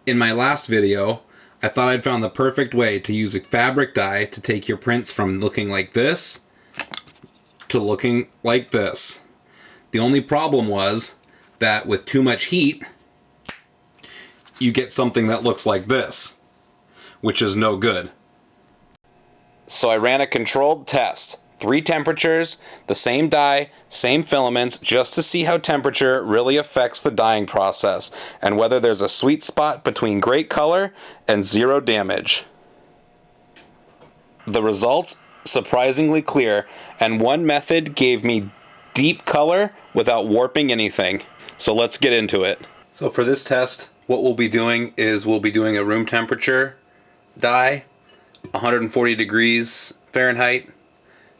In my last video, I thought I'd found the perfect way to use a fabric dye to take your prints from looking like this to looking like this. The only problem was that with too much heat, you get something that looks like this, which is no good. So I ran a controlled test. 3 temperatures, the same dye, same filaments, just to see how temperature really affects the dyeing process and whether there's a sweet spot between great color and 0 damage. The results, surprisingly clear, and one method gave me deep color without warping anything. So let's get into it. So for this test, what we'll be doing is we'll be doing a room temperature dye, 140 degrees Fahrenheit,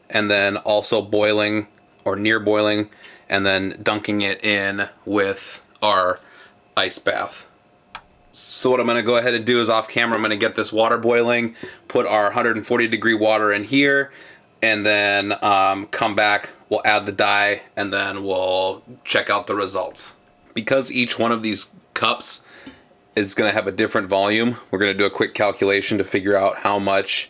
and then also boiling or near boiling, and then dunking it in with our ice bath. So what I'm going to go ahead and do is off camera, I'm going to get this water boiling, put our 140 degree water in here, and then come back, we'll add the dye, and then we'll check out the results. Because each one of these cups is going to have a different volume, we're going to do a quick calculation to figure out how much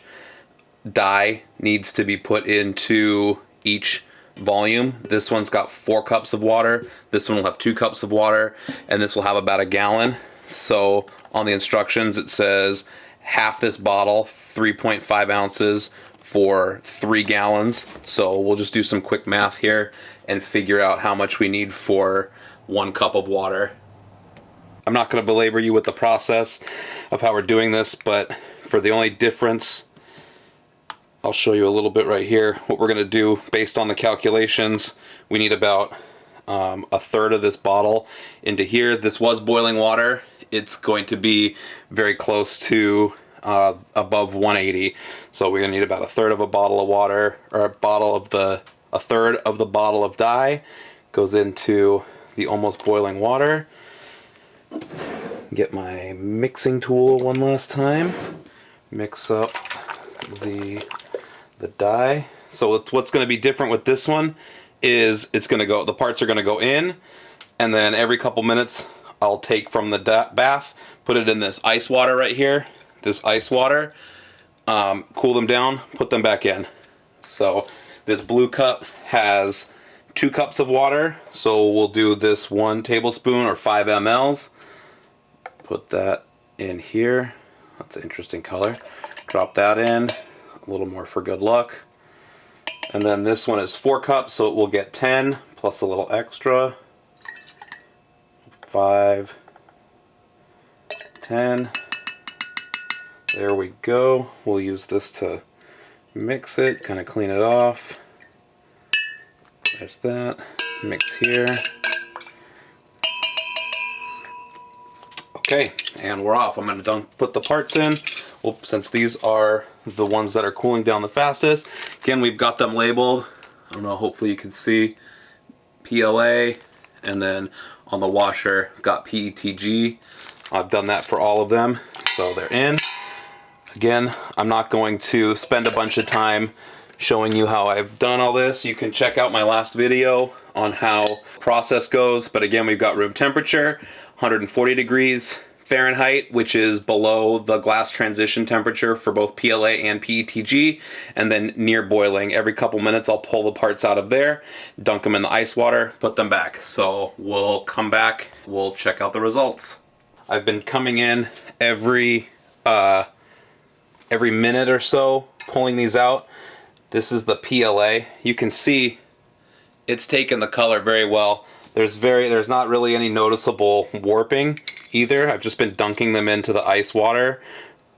dye needs to be put into each volume. This one's got 4 cups of water, this one will have 2 cups of water, and this will have about a gallon. So on the instructions it says half this bottle, 3.5 ounces for 3 gallons. So we'll just do some quick math here and figure out how much we need for 1 cup of water. I'm not going to belabor you with the process of how we're doing this, but for the only difference, I'll show you a little bit right here. What we're going to do based on the calculations, we need about a third of this bottle into here. This was boiling water. It's going to be very close to above 180. So we're going to need about a third of a bottle of water, or a third of the bottle of dye goes into the almost boiling water. Get my mixing tool one last time. Mix up the dye. So what's going to be different with this one is the parts are going to go in, and then every couple minutes I'll take from the bath, put it in this ice water right here, this ice water, cool them down, put them back in. So this blue cup has 2 cups of water, so we'll do this 1 tablespoon or 5 mLs. Put that in here. That's an interesting color. Drop that in, a little more for good luck. And then this one is 4 cups, so it will get 10 plus a little extra. 5, 10. There we go. We'll use this to mix it, kind of clean it off. There's that. Mix here. Okay, and we're off. I'm going to put the parts in. Well, since these are the ones that are cooling down the fastest, again, we've got them labeled. I don't know, hopefully you can see PLA, and then on the washer, got PETG. I've done that for all of them, so they're in. Again, I'm not going to spend a bunch of time showing you how I've done all this. You can check out my last video on how the process goes, but again, we've got room temperature, 140 degrees Fahrenheit, which is below the glass transition temperature for both PLA and PETG, and then near boiling. Every couple minutes I'll pull the parts out of there, dunk them in the ice water, put them back. So we'll come back, we'll check out the results. I've been coming in every minute or so, pulling these out. This is the PLA. You can see it's taken the color very well. There's not really any noticeable warping either. I've just been dunking them into the ice water,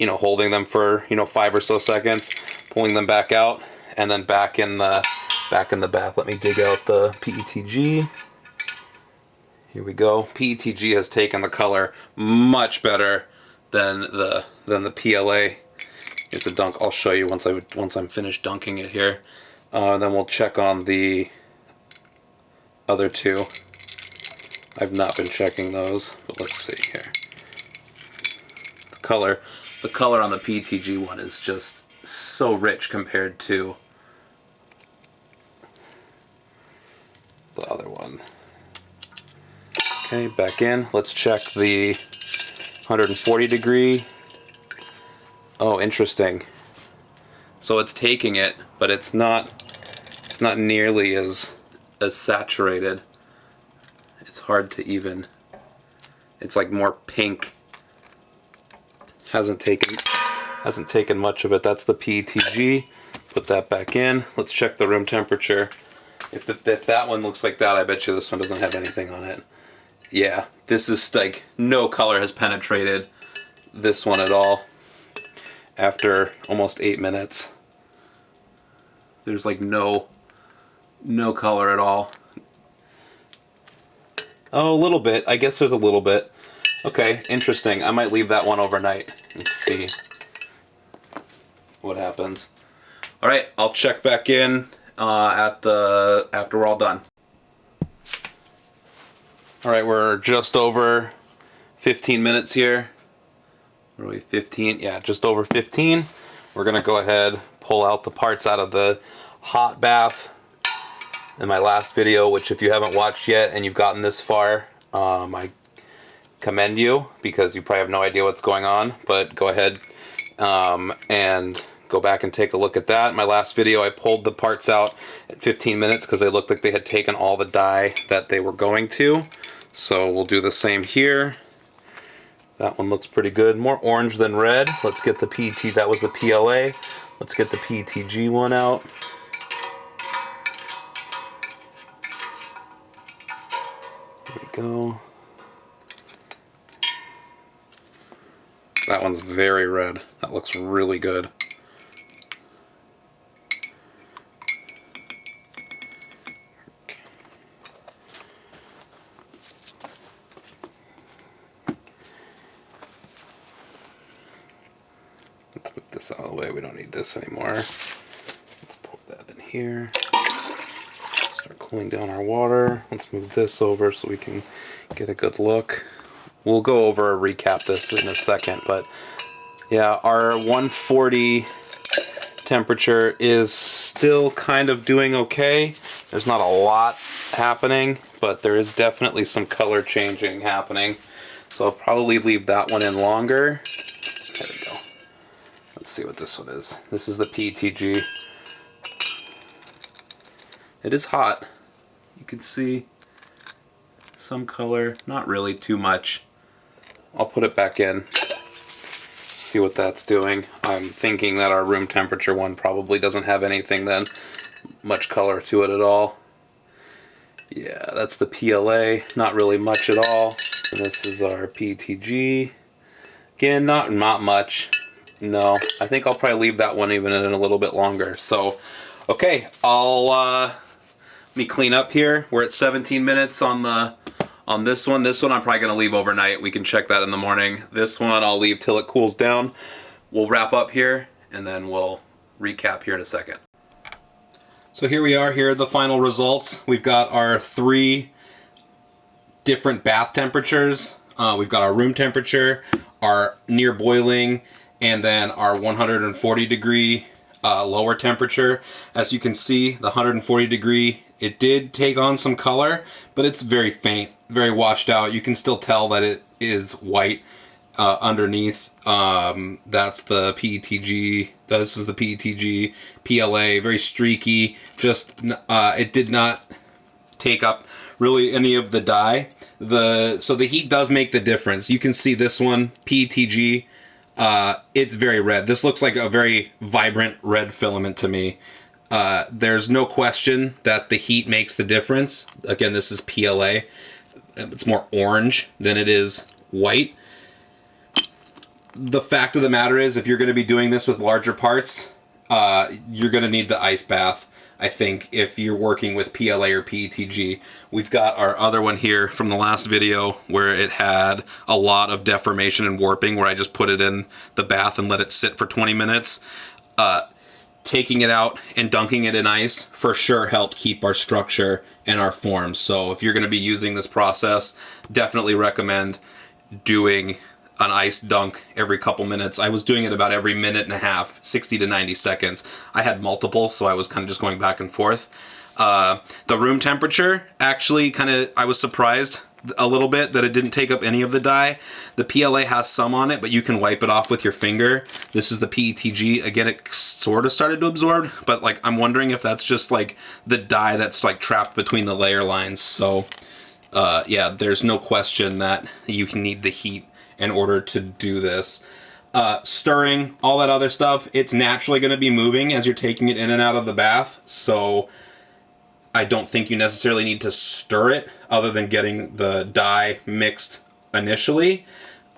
holding them for 5 or so seconds, pulling them back out, and then back in the bath. Let me dig out the PETG. Here we go. PETG has taken the color much better than the PLA. It's a dunk. I'll show you once I'm finished dunking it here. Then we'll check on the other 2. I've not been checking those, but let's see here. The color on the PETG one is just so rich compared to the other one. Okay, back in. Let's check the 140 degree. Oh, interesting. So it's taking it, but it's not nearly as saturated. It's hard to even. It's like more pink. Hasn't taken much of it. That's the PETG. Put that back in. Let's check the room temperature. If that one looks like that, I bet you this one doesn't have anything on it. Yeah, this is like no color has penetrated this one at all. After almost 8 minutes, there's like no color at all. Oh, a little bit. I guess there's a little bit. Okay, interesting. I might leave that one overnight and see what happens. All right, I'll check back in after we're all done. All right, we're just over 15 minutes here. What are we, 15? Yeah, just over 15. We're gonna go ahead, pull out the parts out of the hot bath. In my last video, which if you haven't watched yet and you've gotten this far, I commend you because you probably have no idea what's going on, but go ahead and go back and take a look at that. In my last video, I pulled the parts out at 15 minutes because they looked like they had taken all the dye that they were going to. So we'll do the same here. That one looks pretty good. More orange than red. Let's get the PET, that was the PLA. Let's get the PETG one out. There we go. That one's very red. That looks really good. Let's put this out of the way. We don't need this anymore. Let's put that in here. Start cooling down our water. Let's move this over so we can get a good look. We'll go over and recap this in a second, but yeah, our 140 temperature is still kind of doing okay. There's not a lot happening, but there is definitely some color changing happening. So I'll probably leave that one in longer. There we go. Let's see what this one is. This is the PETG. It is hot. You can see some color, not really too much. I'll put it back in, see what that's doing. I'm thinking that our room temperature one probably doesn't have anything then, much color to it at all. Yeah, that's the PLA, not really much at all. And this is our PETG. Again, not much. No, I think I'll probably leave that one even in a little bit longer. So, okay, let me clean up here. We're at 17 minutes on this one. This one I'm probably going to leave overnight. We can check that in the morning. This one I'll leave till it cools down. We'll wrap up here, and then we'll recap here in a second. So here we are. Here are the final results. We've got our 3 different bath temperatures. We've got our room temperature, our near boiling, and then our 140 degree lower temperature. As you can see, the 140 degree, it did take on some color, but it's very faint, very washed out. You can still tell that it is white underneath. That's the PETG. This is the PETG PLA, very streaky. Just it did not take up really any of the dye. So the heat does make the difference. You can see this one, PETG. It's very red. This looks like a very vibrant red filament to me. There's no question that the heat makes the difference. Again, this is PLA. It's more orange than it is white. The fact of the matter is, if you're going to be doing this with larger parts, you're going to need the ice bath, I think, if you're working with PLA or PETG. We've got our other one here from the last video where it had a lot of deformation and warping, where I just put it in the bath and let it sit for 20 minutes. Taking it out and dunking it in ice for sure helped keep our structure and our form. So if you're going to be using this process, definitely recommend doing an ice dunk every couple minutes. I was doing it about every minute and a half, 60 to 90 seconds. I had multiple, so I was kind of just going back and forth. The room temperature, actually, I was surprised a little bit that it didn't take up any of the dye. The PLA has some on it, but you can wipe it off with your finger. This is the PETG. Again, it sort of started to absorb, but like I'm wondering if that's just like the dye that's like trapped between the layer lines. So yeah, there's no question that you can need the heat in order to do this. Stirring, all that other stuff, it's naturally going to be moving as you're taking it in and out of the bath, so I don't think you necessarily need to stir it other than getting the dye mixed initially.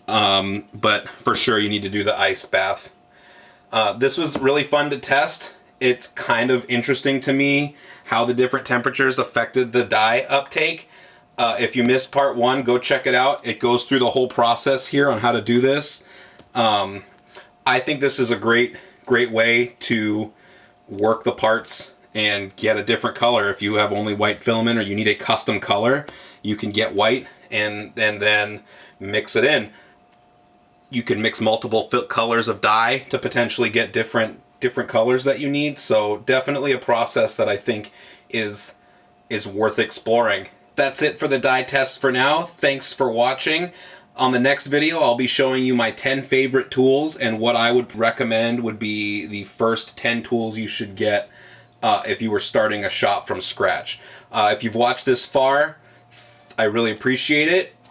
But for sure you need to do the ice bath. This was really fun to test. It's kind of interesting to me how the different temperatures affected the dye uptake. If you missed part 1, go check it out. It goes through the whole process here on how to do this. I think this is a great way to work the parts and get a different color. If you have only white filament or you need a custom color, you can get white and then mix it in. You can mix multiple colors of dye to potentially get different colors that you need. So definitely a process that I think is worth exploring. That's it for the dye test for now. Thanks for watching. On the next video, I'll be showing you my 10 favorite tools, and what I would recommend would be the first 10 tools you should get if you were starting a shop from scratch. If you've watched this far, I really appreciate it.